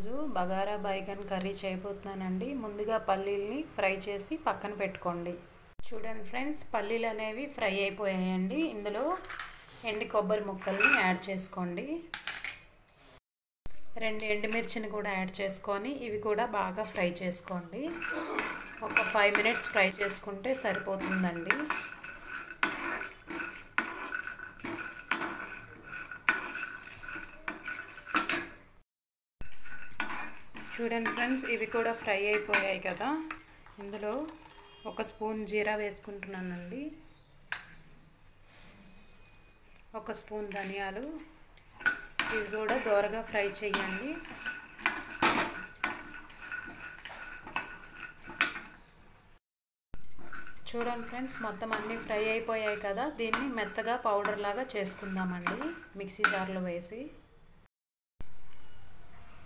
ఈరోజు బగారా బైగన్ కర్రీ చేయబోతున్నానండి. ముందుగా పల్లీల్ని ఫ్రై చేసి పక్కన పెట్టుకోండి. చూడండి ఫ్రెండ్స్, పల్లీలు అనేవి ఫ్రై అయిపోయాయండి. ఇందులో ఎండు కొబ్బరి ముక్కల్ని యాడ్ చేసుకోండి. 2 ఎండుమిర్చిని కూడా యాడ్ చేసుకొని ఇవి కూడా బాగా ఫ్రై చేసుకోండి. ఒక 5 మినిట్స్ ఫ్రై చేసుకుంటే సరిపోతుందండి. చూడండి ఫ్రెండ్స్, ఇవి కూడా ఫ్రై అయిపోయాయి కదా. ఇందులో 1 స్పూన్ జీరా వేసుకుంటున్నానండి, 1 స్పూన్ ధనియాలు. ఇవి కూడా దోరగా ఫ్రై చేయండి. చూడండి ఫ్రెండ్స్, మొత్తం అన్నీ ఫ్రై అయిపోయాయి కదా. దీన్ని మెత్తగా పౌడర్ లాగా చేసుకుందామండి మిక్సీ జార్లో వేసి.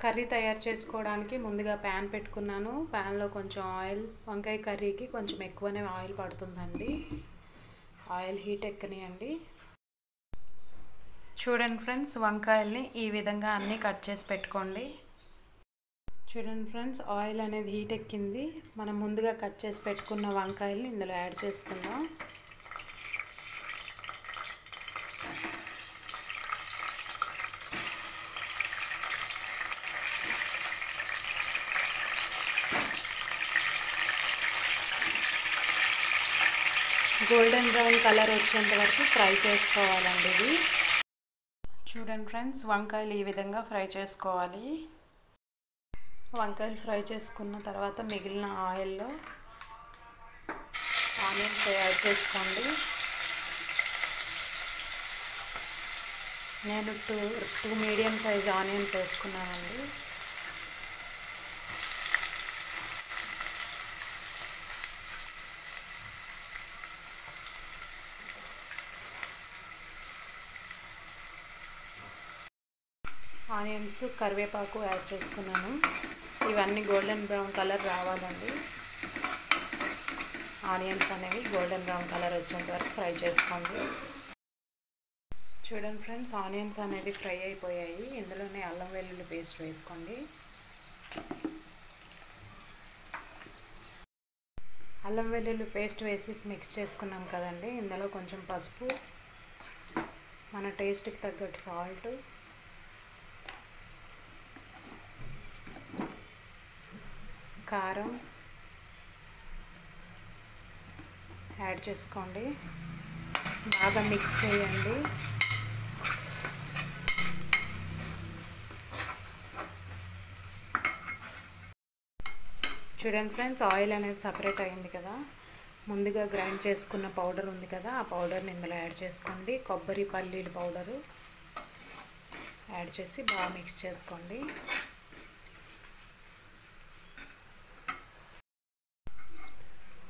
కర్రీ తయారు చేసుకోవడానికి ముందుగా ప్యాన్ పెట్టుకున్నాను. ప్యాన్లో కొంచెం ఆయిల్, వంకాయ కర్రీకి కొంచెం ఎక్కువనే ఆయిల్ పడుతుందండి. ఆయిల్ హీట్ ఎక్కనియండి. చూడండి ఫ్రెండ్స్, వంకాయల్ని ఈ విధంగా అన్నీ కట్ చేసి పెట్టుకోండి. చూడండి ఫ్రెండ్స్, ఆయిల్ అనేది హీట్ ఎక్కింది. మనం ముందుగా కట్ చేసి పెట్టుకున్న వంకాయల్ని ఇందులో యాడ్ చేసుకుందాం. గోల్డెన్ బ్రౌన్ కలర్ వచ్చేంత వరకు ఫ్రై చేసుకోవాలండి ఇది. చూడండి ఫ్రెండ్స్, వంకాయలు ఈ విధంగా ఫ్రై చేసుకోవాలి. వంకాయలు ఫ్రై చేసుకున్న తర్వాత మిగిలిన ఆయిల్లో ఆనియన్స్ యాడ్ చేసుకోండి. నేను టూ మీడియం సైజ్ ఆనియన్స్ వేసుకున్నానండి. ఆనియన్స్, కరివేపాకు యాడ్ చేసుకున్నాను. ఇవన్నీ గోల్డెన్ బ్రౌన్ కలర్ రావాలండి. ఆనియన్స్ అనేవి గోల్డెన్ బ్రౌన్ కలర్ వచ్చేంత వరకు ఫ్రై చేసుకోండి. చూడండి ఫ్రెండ్స్, ఆనియన్స్ అనేవి ఫ్రై అయిపోయాయి. ఇందులోనే అల్లం వెల్లుల్లి పేస్ట్ వేసుకోండి. అల్లం వెల్లుల్లి పేస్ట్ వేసి మిక్స్ చేసుకున్నాం కదండి. ఇందులో కొంచెం పసుపు, మన టేస్ట్కి తగ్గట్టు సాల్ట్, కారం యాడ్ చేసుకోండి. బాగా మిక్స్ చేయండి. చూడండి ఫ్రెండ్స్, ఆయిల్ అనేది సపరేట్ అయింది కదా. ముందుగా గ్రైండ్ చేసుకున్న పౌడర్ ఉంది కదా, ఆ పౌడర్ని ఇందులో యాడ్ చేసుకోండి. కొబ్బరి పల్లీల పౌడరు యాడ్ చేసి బాగా మిక్స్ చేసుకోండి.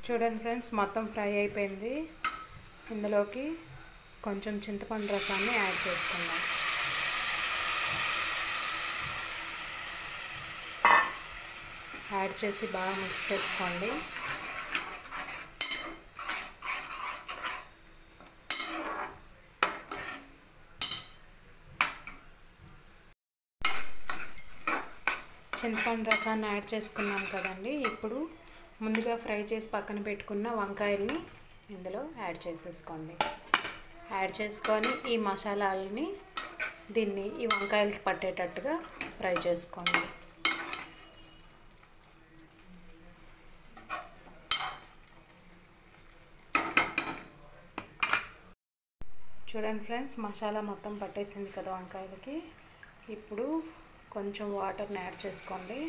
చూడండి ఫ్రెండ్స్, మొత్తం ఫ్రై అయిపోయింది. ఇందులోకి కొంచెం చింతపండు రసాన్ని యాడ్ చేసుకుందాం. యాడ్ చేసి బాగా మిక్స్ చేసుకోండి. చింతపండు రసాన్ని యాడ్ చేసుకున్నాం కదండి. ఇప్పుడు ముందుగా ఫ్రై చేసి పక్కన పెట్టుకున్న వంకాయల్ని ఇందులో యాడ్ చేసేసుకోండి. యాడ్ చేసుకొని ఈ మసాలాలని ఈ వంకాయలకి పట్టేటట్టుగా ఫ్రై చేసుకోండి. చూడండి ఫ్రెండ్స్, మసాలా మొత్తం పట్టేసింది కదా వంకాయలకి. ఇప్పుడు కొంచెం వాటర్ని యాడ్ చేసుకోండి.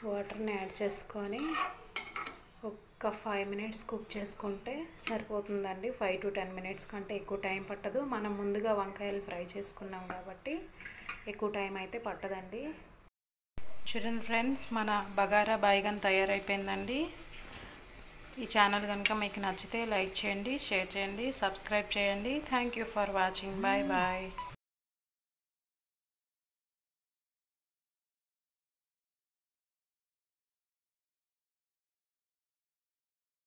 వాటర్ని యాడ్ చేసుకొని ఒక 5 మినిట్స్ కుక్ చేసుకుంటే సరిపోతుందండి. 5 to 10 మినిట్స్ కంటే ఎక్కువ టైం పట్టదు. మనం ముందుగా వంకాయలు ఫ్రై చేసుకున్నాం కాబట్టి ఎక్కువ టైం అయితే పట్టదండి. చూడండి ఫ్రెండ్స్, మన బగారా బైగన్ తయారైపోయిందండి. ఈ ఛానల్ కనుక మీకు నచ్చితే లైక్ చేయండి, షేర్ చేయండి, సబ్స్క్రైబ్ చేయండి. Thank you for watching. Bye bye.